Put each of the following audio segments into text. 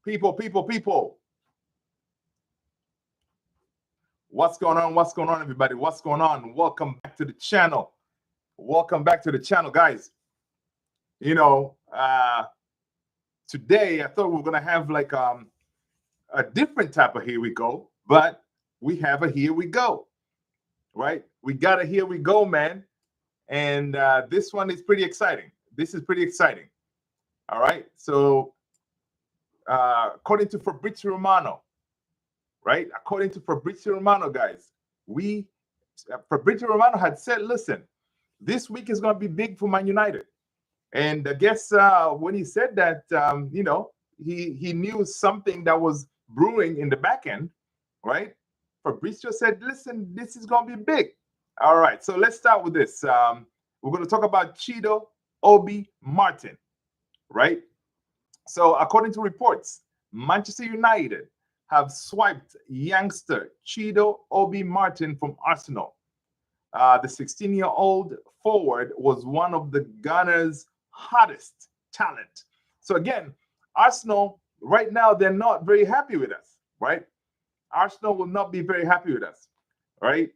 People. What's going on? What's going on, everybody? What's going on? Welcome back to the channel. Welcome back to the channel, guys. You know, today I thought we were gonna have like a different type of here we go, but we have a here we go, right? We got a here we go, man. And this one is pretty exciting. This is pretty exciting. All right. So according to Fabrizio Romano, right? According to Fabrizio Romano, guys, Fabrizio Romano had said, listen, this week is going to be big for Man United. And I guess when he said that, he knew something that was brewing in the back end, right? Fabrizio said, listen, this is going to be big. All right, so let's start with this. We're going to talk about Chido Obi Martin, right? So according to reports, Manchester United have swiped youngster Chido Obi Martin from Arsenal. The 16-year-old forward was one of the Gunners' hottest talent. So again, Arsenal, right now, they're not very happy with us, right? Arsenal will not be very happy with us, right?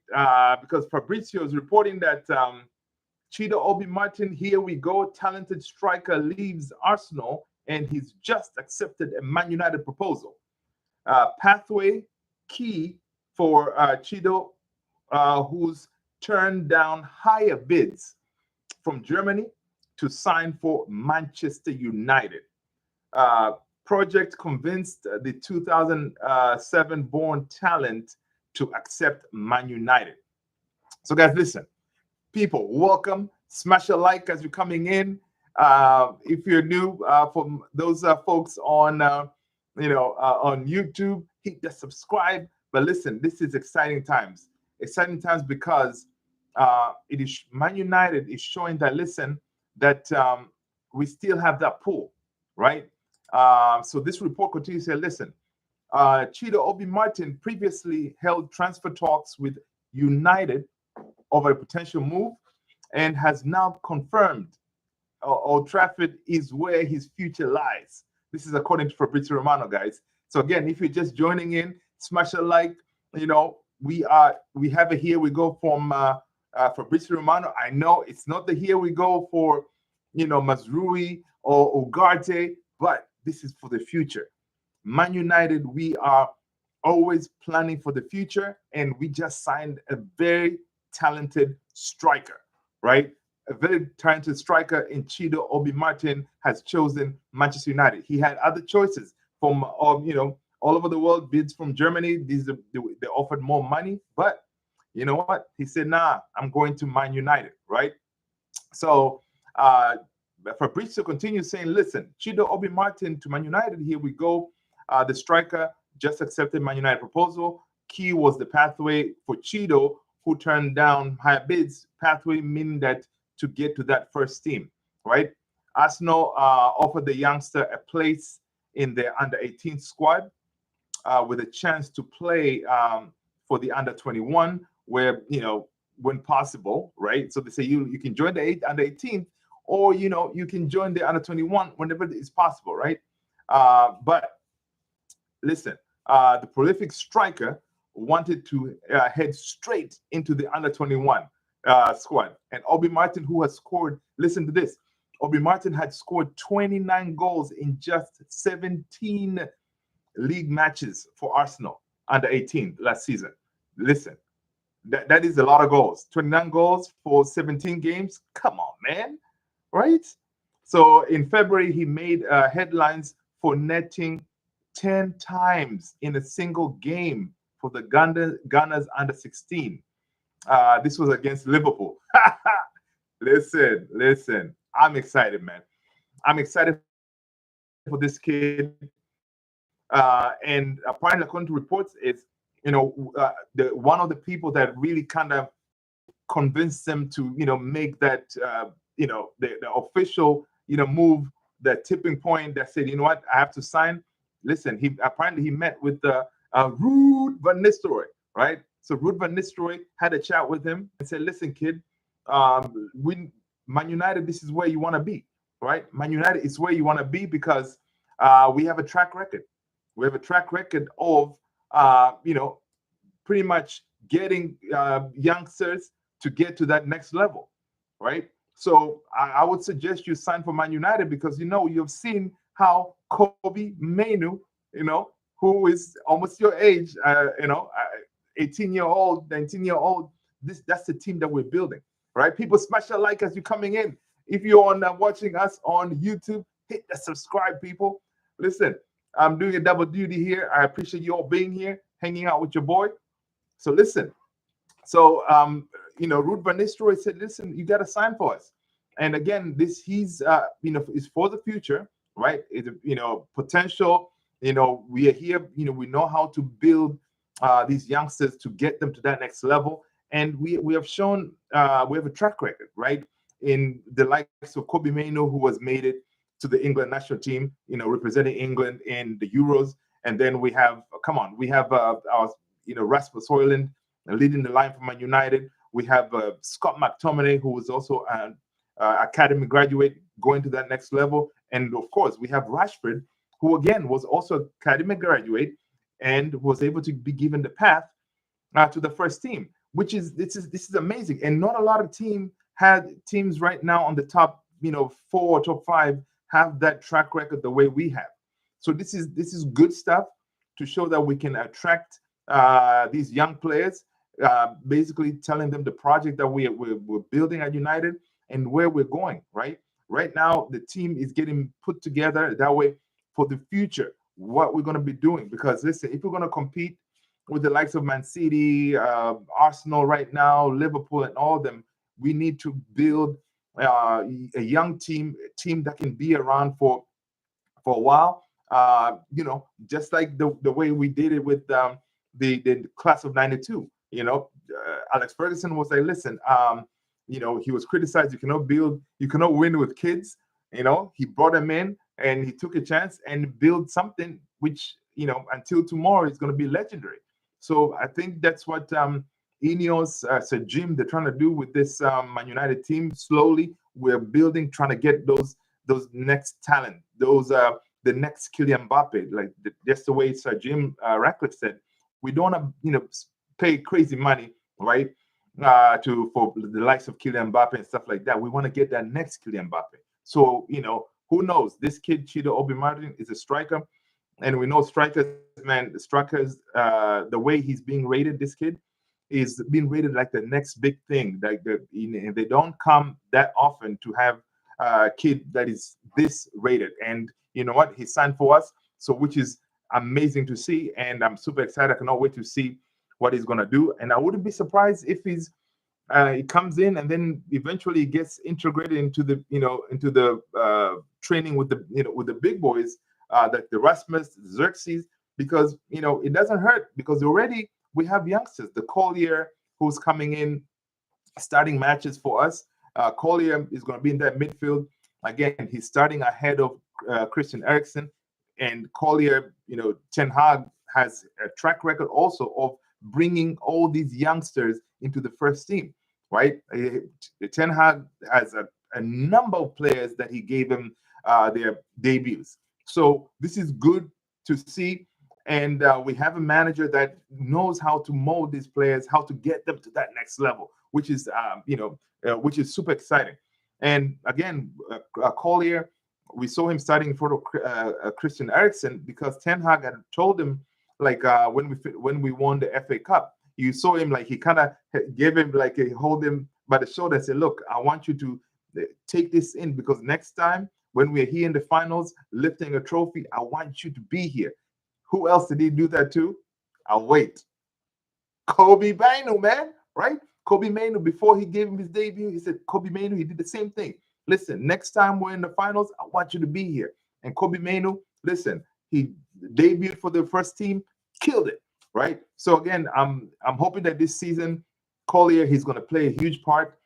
Because Fabrizio is reporting that Chido Obi Martin, here we go, talented striker, leaves Arsenal, and he's just accepted a Man United proposal. Pathway key for Chido, who's turned down higher bids from Germany to sign for Manchester United. Project convinced the 2007-born talent to accept Man United. So, guys, listen, people, welcome. Smash a like as you're coming in. If you're new, for those folks on on YouTube, hit the subscribe. But listen, this is exciting times. Exciting times because it is Man United is showing that that we still have that pull, right? So this report continues to say, listen, Chido Obi Martin previously held transfer talks with United over a potential move and has now confirmed Old Trafford is where his future lies. This is according to Fabrizio Romano, guys. So again, if you're just joining in, smash a like. We have a here we go from Fabrizio Romano. I know it's not the here we go for Mazrui or Ugarte, but this is for the future. Man United, we are always planning for the future, and we just signed a very talented striker, right? A very talented striker in Chido Obi Martin has chosen Manchester United. He had other choices from all over the world, bids from Germany. They offered more money, but you know what? He said, nah, I'm going to Man United, right? So Fabrizio continues saying, listen, Chido Obi Martin to Man United, here we go. The striker just accepted Man United proposal. Key was the pathway for Chido, who turned down higher bids. Pathway meaning that to get to that first team, right? Arsenal offered the youngster a place in the under-18 squad with a chance to play for the under-21, where when possible, right? So they say you can join the under-18, or you can join the under-21 whenever it's possible, right? But listen, the prolific striker wanted to head straight into the under-21 squad. And Obi Martin, who has scored, listen to this, Obi Martin had scored 29 goals in just 17 league matches for Arsenal under 18 last season. Listen, that is a lot of goals. 29 goals for 17 games. Come on, man. Right? So in February, he made headlines for netting 10 times in a single game for the Gunners under 16. This was against Liverpool. Listen. I'm excited, man. I'm excited for this kid. And apparently, according to reports, is one of the people that really kind of convinced them to make that the official move, the tipping point that said, you know what, I have to sign. Listen, he met with Ruud van Nistelrooy, right? So Ruud van Nistelrooy had a chat with him and said, listen, kid, Man United, this is where you want to be, right? Man United is where you want to be because we have a track record. We have a track record of, you know, pretty much getting youngsters to get to that next level, right? So I would suggest you sign for Man United because, you know, you've seen how Kobe Mainu, you know, who is almost your age, 18-year-old, 19-year-old. That's the team that we're building, right? People, smash a like as you're coming in. If you're on watching us on YouTube, hit the subscribe, people. Listen, I'm doing a double duty here. I appreciate you all being here, hanging out with your boy. So listen, so Ruud van Nistelrooy said, "Listen, you got to sign for us." And again, this he's is for the future, right? It, potential. We are here. We know how to build these youngsters to get them to that next level, and we have shown we have a track record, right? In the likes of Kobe Maino, who has made it to the England national team, representing England in the Euros, and then we have, come on, we have our Rasmus Højlund leading the line for Man United. We have Scott McTominay, who was also an academy graduate, going to that next level. And of course, we have Rashford, who again was also academy graduate and was able to be given the path to the first team, which is this is amazing. And not a lot of teams right now on the top, 4 or top 5 have that track record the way we have. So this is good stuff to show that we can attract these young players, basically telling them the project that we're building at United and where we're going, right? Right now, the team is getting put together that way for the future, what we're going to be doing. Because listen, if we're going to compete with the likes of Man City, Arsenal right now, Liverpool, and all of them, we need to build a young team that can be around for a while. Just like the way we did it with the class of '92. Alex Ferguson was like, listen, he was criticized. You cannot win with kids. He brought them in and he took a chance and built something which, until tomorrow is going to be legendary. So I think that's what Ineos, Sir Jim, they're trying to do with this Man United team. Slowly, we're building, trying to get those next talent, the next Kylian Mbappe, like just the way Sir Jim Ratcliffe said. We don't want to, pay crazy money, right? For the likes of Kylian Mbappe and stuff like that. We want to get that next Kylian Mbappe. So, who knows? This kid, Chido Obi Martin, is a striker. And we know strikers, man, the way he's being rated, this kid is being rated like the next big thing. Like they don't come that often to have a kid that is this rated. And you know what? He signed for us, so which is amazing to see. And I'm super excited. I cannot wait to see what he's going to do. And I wouldn't be surprised if he comes in and then eventually gets integrated into the training with the big boys, like the Rasmus, Xerxes, because it doesn't hurt, because already we have youngsters. The Collier, who's coming in, starting matches for us. Collier is going to be in that midfield. Again, he's starting ahead of Christian Eriksen. And Collier, Ten Hag has a track record also of bringing all these youngsters into the first team, right? Ten Hag has a number of players that he gave them their debuts. So this is good to see. And we have a manager that knows how to mold these players, how to get them to that next level, which is super exciting. And again, Collier, we saw him starting in front of Christian Eriksen because Ten Hag had told him, like when we won the FA Cup, you saw him, like he kind of gave him, like he hold him by the shoulder and said, "Look, I want you to take this in, because next time when we're here in the finals lifting a trophy, I want you to be here." Who else did he do that to? I'll wait. Kobe Mainu, man, right? Kobe Mainu, before he gave him his debut, he said, Kobe Mainu, he did the same thing. Listen, next time we're in the finals, I want you to be here. And Kobe Mainu, listen, he debuted for the first team, killed it, right? So again, I'm hoping that this season, Collier, he's going to play a huge part,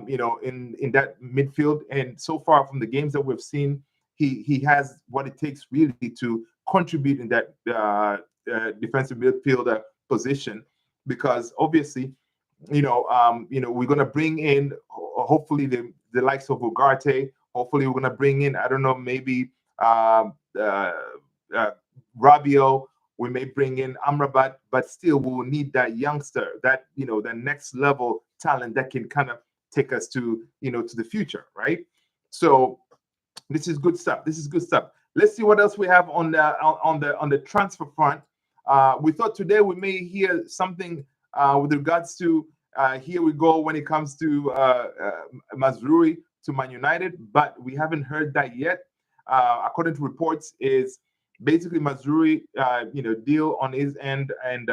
in that midfield. And so far from the games that we've seen, he has what it takes really to contribute in that defensive midfielder position, because obviously, we're going to bring in hopefully the likes of Ugarte. Hopefully, we're going to bring in, I don't know, maybe Rabio, we may bring in Amrabat, but still we will need that youngster, that the next level talent that can kind of take us to to the future, right? So this is good stuff. This is good stuff. Let's see what else we have on the transfer front. We thought today we may hear something with regards to here we go when it comes to Mazrui to Man United, but we haven't heard that yet. According to reports, is basically Mazrui, deal on his end, and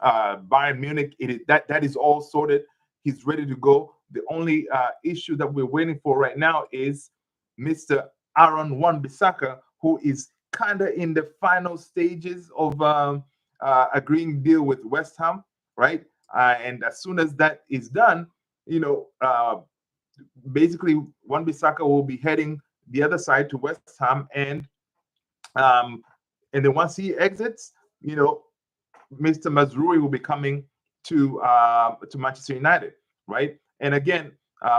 Bayern Munich. That is all sorted. He's ready to go. The only issue that we're waiting for right now is Mr. Aaron Wan-Bissaka, who is kind of in the final stages of agreeing deal with West Ham, right? And as soon as that is done, basically Wan-Bissaka will be heading the other side to West Ham, um, and then once he exits, Mr. Mazrui will be coming to Manchester United, right? And again,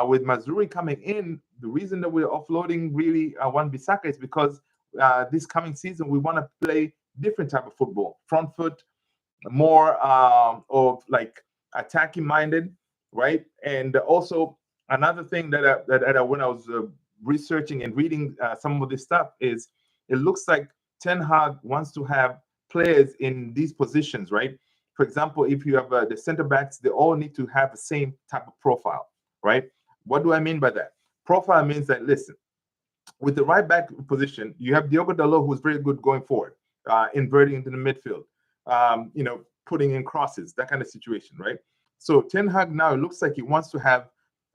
with Mazrui coming in, the reason that we're offloading really Wan-Bissaka is because this coming season we want to play different type of football, front foot, more of like attacking minded, right? And also another thing that when I was researching and reading some of this stuff is it looks like Ten Hag wants to have players in these positions, right? For example, if you have the center backs, they all need to have the same type of profile, right? What do I mean by that? Profile means that, listen, with the right back position, you have Diogo Dalot, who's very good going forward, inverting into the midfield, putting in crosses, that kind of situation, right? So Ten Hag now, it looks like he wants to have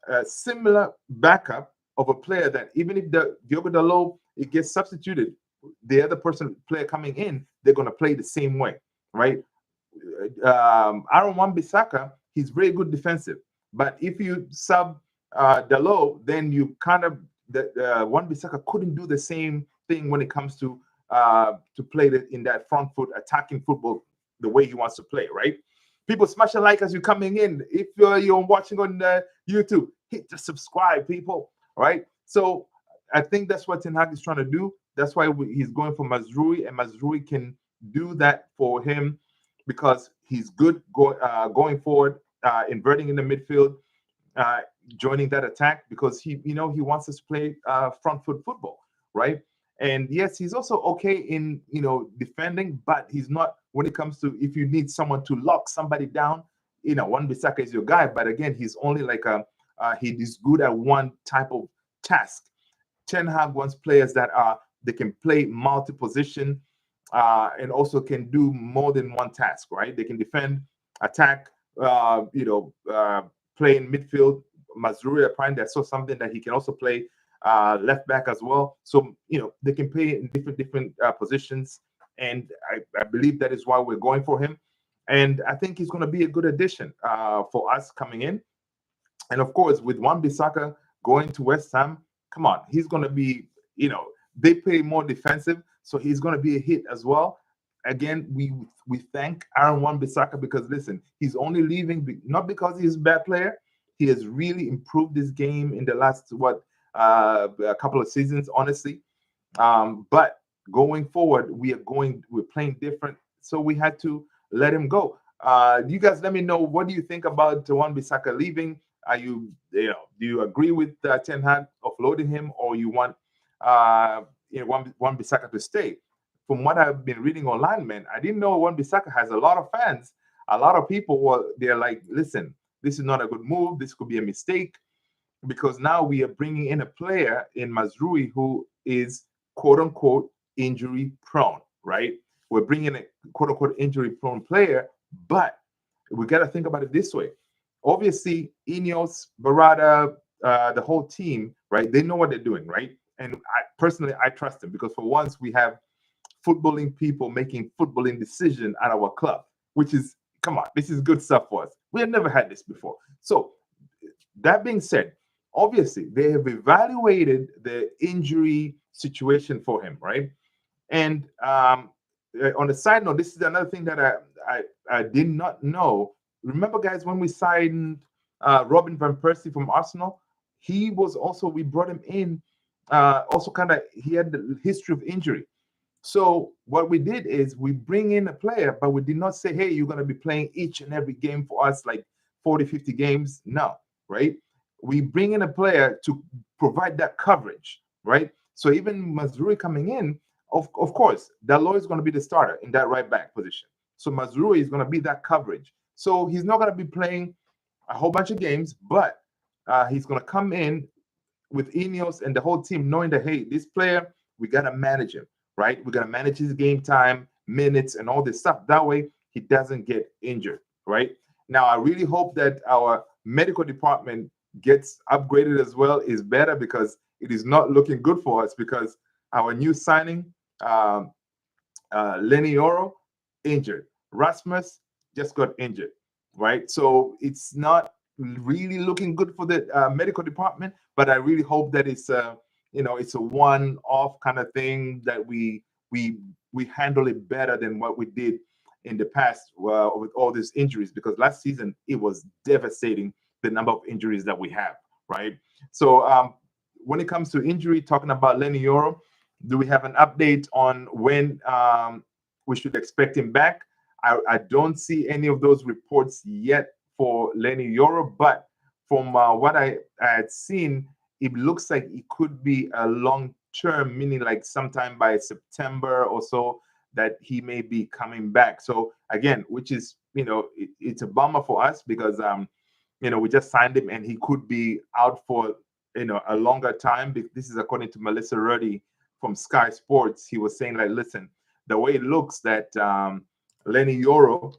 a similar backup of a player that even if the Diogo Dalot it gets substituted, the other player coming in, they're going to play the same way, right? Aaron Wan-Bissaka, he's very good defensive, but if you sub Dalot, then you kind of Wan-Bissaka couldn't do the same thing when it comes to play in that front foot attacking football the way he wants to play, right? People smash a like as you're coming in. If you're watching on YouTube, hit the subscribe, people, right? So I think that's what Ten Hag is trying to do. That's why he's going for Mazrui, and Mazrui can do that for him because he's good going forward, inverting in the midfield, joining that attack because he wants us to play front foot football, right? And yes, he's also okay in defending, but he's not when it comes to if you need someone to lock somebody down. Wan-Bissaka is your guy, but again, he's only like he is good at one type of task. Ten Hag wants players that they can play multi-position and also can do more than one task, right? They can defend, attack, play in midfield. Mazrui, I find that's so something that he can also play left back as well. So they can play in different positions, and I believe that is why we're going for him. And I think he's going to be a good addition for us coming in. And of course, with Wan-Bissaka going to West Ham, come on, he's going to be, they play more defensive, so he's going to be a hit as well. Again, we thank Aaron Wan-Bissaka because listen, he's only leaving not because he's a bad player. He has really improved his game in the last a couple of seasons, honestly. But going forward, we're playing different, so we had to let him go. You guys, let me know, what do you think about Wan-Bissaka leaving? Do you agree with Ten Hag offloading him, or you want Wan-Bissaka to stay? From what I've been reading online, man, I didn't know Wan-Bissaka has a lot of fans. A lot of people they're like, listen, this is not a good move. This could be a mistake because now we are bringing in a player in Mazrui who is quote unquote injury prone, right? We're bringing a quote unquote injury prone player, but we got to think about it this way. Obviously, Ineos, Barada, the whole team, right? They know what they're doing, right? And I trust them because for once we have footballing people making footballing decision at our club, which is, come on, this is good stuff for us. We have never had this before. So that being said, obviously they have evaluated the injury situation for him, right? And on the side note, this is another thing that I did not know. Remember, guys, when we signed Robin van Persie from Arsenal, we brought him in. Also, kind of, he had the history of injury. So what we did is we bring in a player, but we did not say, hey, you're going to be playing each and every game for us, like 40, 50 games. No, right? We bring in a player to provide that coverage, right? So even Mazrui coming in, of course, Dalot is going to be the starter in that right back position. So Mazrui is going to be that coverage. So he's not going to be playing a whole bunch of games, but he's going to come in with Ineos and the whole team knowing that, hey, this player, we got to manage him, right? We got to manage his game time, minutes, and all this stuff. That way, he doesn't get injured, right? Now, I really hope that our medical department gets upgraded as well, is better, because it is not looking good for us, because our new signing, um, Lenny Oro, injured. Rasmus just got injured, right? So it's not really looking good for the medical department. But I really hope that it's a one-off kind of thing, that we we handle it better than what we did in the past with all these injuries. Because last season it was devastating, the number of injuries that we have, right? So when it comes to injury, talking about Lenny Yoro, do we have an update on when we should expect him back? I don't see any of those reports yet for Lenny Yoro, but from what I had seen, it looks like it could be a long term, meaning like sometime by September or so, that he may be coming back. So again, which is, it's a bummer for us, because we just signed him and he could be out for a longer time. This is according to Melissa Ruddy from Sky Sports. He was saying, like, listen, the way it looks, that Lenny Yoro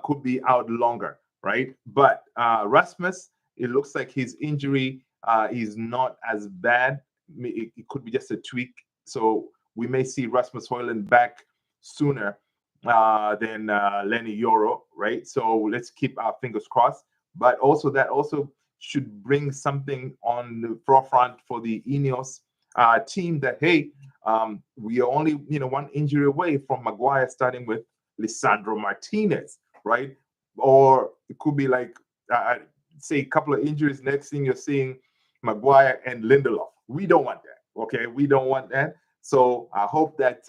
could be out longer, right? But Rasmus, it looks like his injury is not as bad. It could be just a tweak. So we may see Rasmus Højlund back sooner than Lenny Yoro, right? So let's keep our fingers crossed. But also that also should bring something on the forefront for the Ineos team, that, hey, we are only one injury away from Maguire starting with Lisandro Martinez, right? Or it could be like, say, a couple of injuries. Next thing you're seeing Maguire and Lindelof. We don't want that. Okay, we don't want that. So I hope that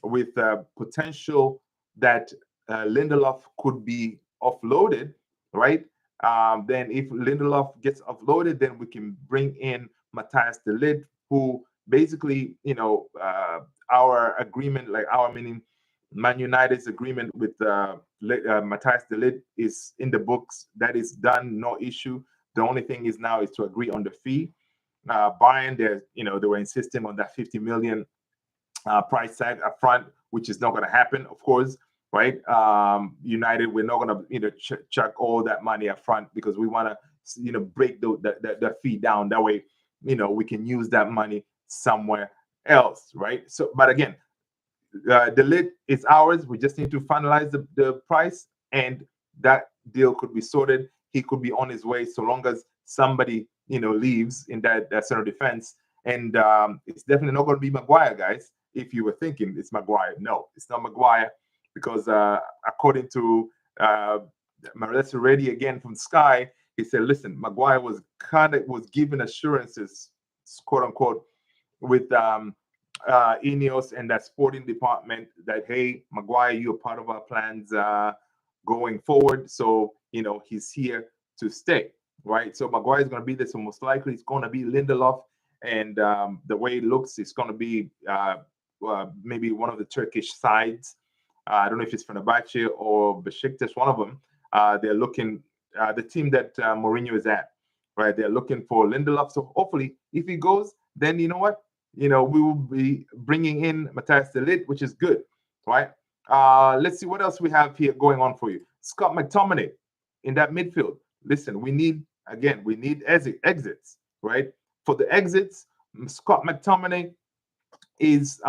with potential that Lindelof could be offloaded, right? Then if Lindelof gets offloaded, then we can bring in Matthias de Ligt, who basically, our agreement, like our meaning Man United's agreement with Matthias de Ligt is in the books. That is done, no issue. The only thing is now is to agree on the fee. Bayern, they were insisting on that 50 million price tag up front, which is not going to happen, of course, right? United, we're not going to chuck all that money up front, because we want to break the fee down. That way, we can use that money somewhere else, right? So, but again, the lid is ours. We just need to finalize the price, and that deal could be sorted. He could be on his way, so long as somebody leaves in that center defense. And it's definitely not going to be Maguire, guys. If you were thinking it's Maguire, no, it's not Maguire, because according to Melissa Reddy again from Sky, he said, listen, Maguire was given assurances, quote unquote, with Ineos and that sporting department, that, hey, Maguire, you're part of our plans going forward. So he's here to stay, right? So Maguire is going to be there. So most likely it's going to be Lindelof, and the way it looks, it's going to be maybe one of the Turkish sides. I don't know if it's Fenerbahce or Besiktas, one of them. They're looking the team that Mourinho is at, right? They're looking for Lindelof. So hopefully, if he goes, then you know what? We will be bringing in Matthias de Ligt, which is good, right? Let's see what else we have here going on for you. Scott McTominay in that midfield. Listen, we need exits, right? For the exits, Scott McTominay is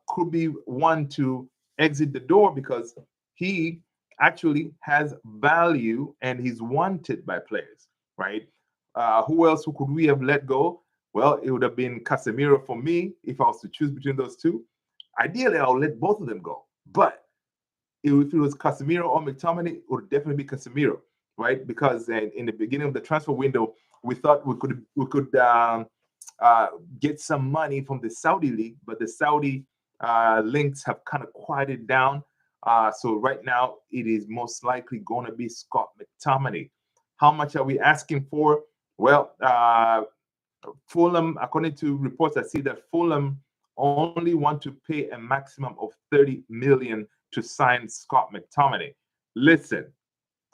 could be one to exit the door, because he actually has value and he's wanted by players, right? Who else could we have let go? Well, it would have been Casemiro for me if I was to choose between those two. Ideally, I'll let both of them go. But if it was Casemiro or McTominay, it would definitely be Casemiro, right? Because in the beginning of the transfer window, we thought we could get some money from the Saudi league, but the Saudi links have kind of quieted down. So right now, it is most likely going to be Scott McTominay. How much are we asking for? Well, Fulham, according to reports, I see that Fulham only want to pay a maximum of 30 million to sign Scott McTominay. Listen,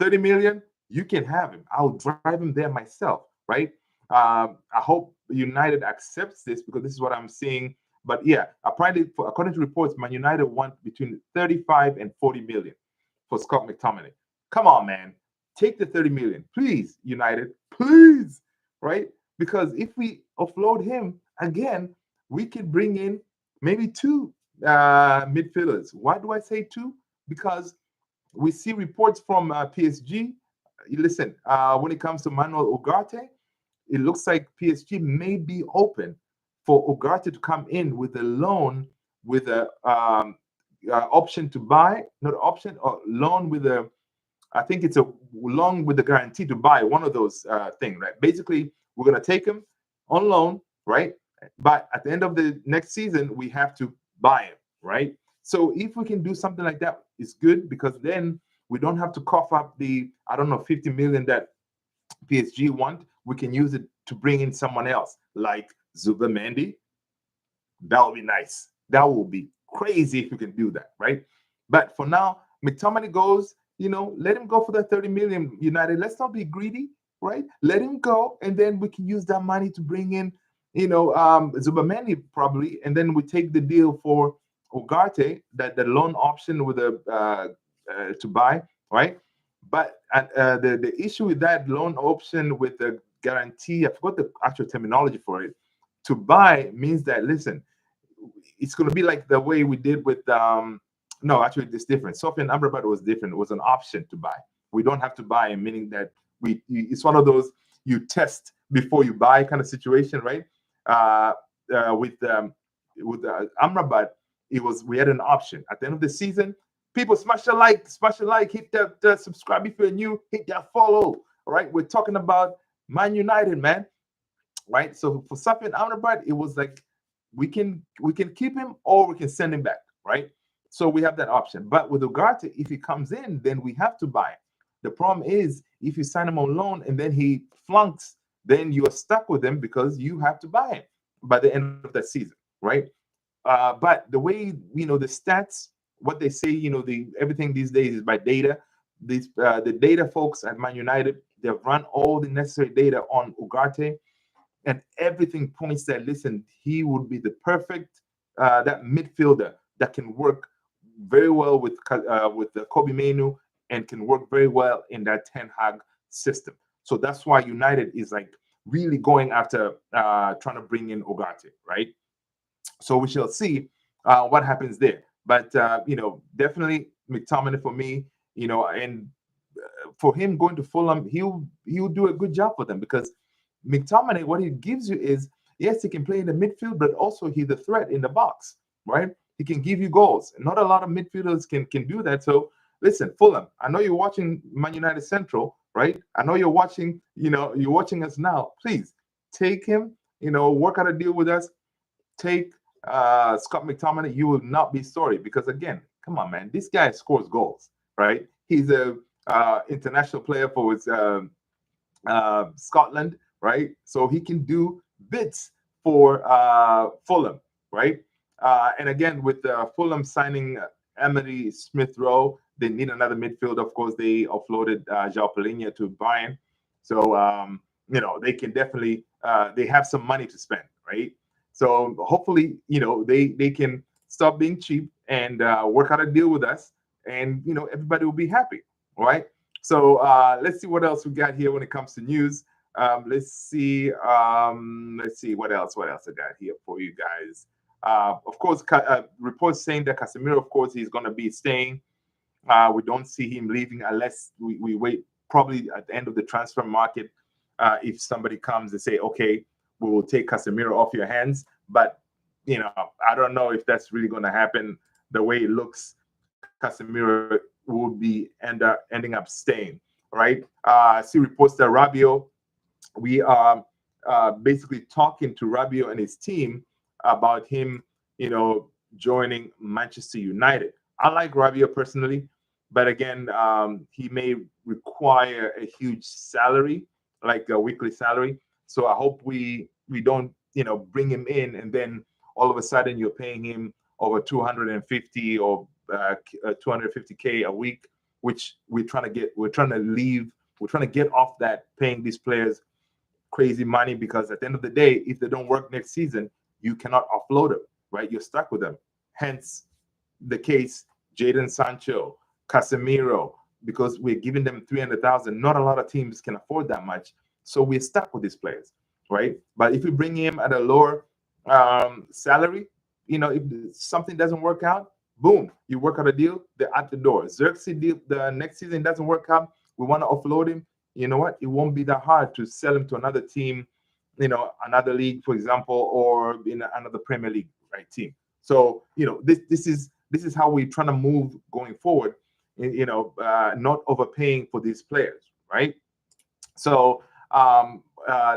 30 million, you can have him. I'll drive him there myself, right? I hope United accepts this because this is what I'm seeing. But yeah, apparently, according to reports, Man United want between 35 and 40 million for Scott McTominay. Come on, man. Take the 30 million. Please, United. Please. Right? Because if we offload him again, we could bring in maybe two midfielders. Why do I say two? Because we see reports from PSG. Listen, when it comes to Manuel Ugarte, it looks like PSG may be open for Ugarte to come in with a loan with a option to buy, not option, or loan with a, I think it's a loan with the guarantee to buy, one of those things, right? Basically, we're going to take him on loan, right? But at the end of the next season, we have to buy him, right? So if we can do something like that, it's good because then we don't have to cough up the, I don't know, 50 million that PSG want. We can use it to bring in someone else like Zubamendi. That would be nice. That would be crazy if we can do that, right? But for now, McTominay goes, let him go for the 30 million, United. Let's not be greedy, right? Let him go, and then we can use that money to bring in, Zubamendi probably, and then we take the deal for Ugarte, that the loan option with a to buy, right? But the issue with that loan option with the guarantee, I forgot the actual terminology for it. To buy means that, listen, it's going to be like the way we did with no, actually it's different. Sofian Amrabat was different. It was an option to buy. We don't have to buy, meaning that it's one of those you test before you buy kind of situation, right? With Amrabat, we had an option at the end of the season. People, smash the like, hit the subscribe if you're new, hit that follow. All right, we're talking about Man United, man. Right. So for Safi and Amrabat, it was like we can keep him or we can send him back. Right. So we have that option. But with Ugarte, if he comes in, then we have to buy him. The problem is if you sign him on loan and then he flunks, then you are stuck with him because you have to buy him by the end of that season. Right. But the way the stats, what they say, everything these days is by data. The data folks at Man United, they've run all the necessary data on Ugarte, and everything points that, listen, he would be the perfect that midfielder that can work very well with the Kobe Menu and can work very well in that Ten Hag system. So that's why United is like really going after trying to bring in Ugarte, right? So we shall see what happens there. But definitely McTominay for me, and for him going to Fulham, he'll do a good job for them because McTominay, what he gives you is, yes, he can play in the midfield, but also he's a threat in the box, right? He can give you goals. Not a lot of midfielders can do that. So listen, Fulham, I know you're watching Man United Central, right? I know you're watching us now. Please take him, work out a deal with us. Take Scott McTominay. You will not be sorry because, again, come on, man, this guy scores goals, right? He's a international player for his Scotland, right? So he can do bits for Fulham, right? And again, with Fulham signing Emily Smith-Rowe, they need another midfield. Of course, they offloaded João Palhinha to Bayern. So, they can definitely, they have some money to spend, right? So hopefully, they can stop being cheap and work out a deal with us. And, everybody will be happy, all right? So let's see what else we got here when it comes to news. Let's see what else I got here for you guys. Of course, reports saying that Casemiro, of course, he's going to be staying. We don't see him leaving unless we wait probably at the end of the transfer market. If somebody comes and say, okay, we will take Casemiro off your hands. But, I don't know if that's really going to happen. The way it looks, Casemiro will be ending up staying, right? I see reports that Rabiot, we are basically talking to Rabiot and his team about him, joining Manchester United. I like Rabiot personally, but again, he may require a huge salary, like a weekly salary. So I hope we don't, bring him in and then all of a sudden you're paying him over 250 or 250K a week, which we're trying to leave, we're trying to get off that paying these players crazy money, because at the end of the day, if they don't work next season, you cannot offload them, right? You're stuck with them. Hence the case, Jadon Sancho, Casemiro, because we're giving them 300,000. Not a lot of teams can afford that much. So we're stuck with these players, right? But if we bring him at a lower salary, if something doesn't work out, boom, you work out a deal, they're at the door. Xerxes deal, the next season doesn't work out, we want to offload him. You know what? It won't be that hard to sell him to another team, another league, for example, or in another Premier League, right, team. So, this is how we're trying to move going forward, not overpaying for these players, right? So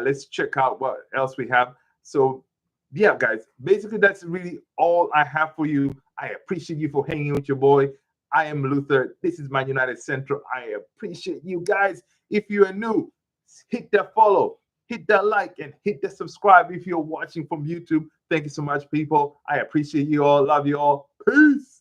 let's check out what else we have. So yeah, guys, basically that's really all I have for you. I appreciate you for hanging with your boy. I am Luther. This is Man United Central. I appreciate you guys. If you are new, hit that follow, hit that like, and hit that subscribe if you're watching from YouTube. Thank you so much, people. I appreciate you all. Love you all. Peace.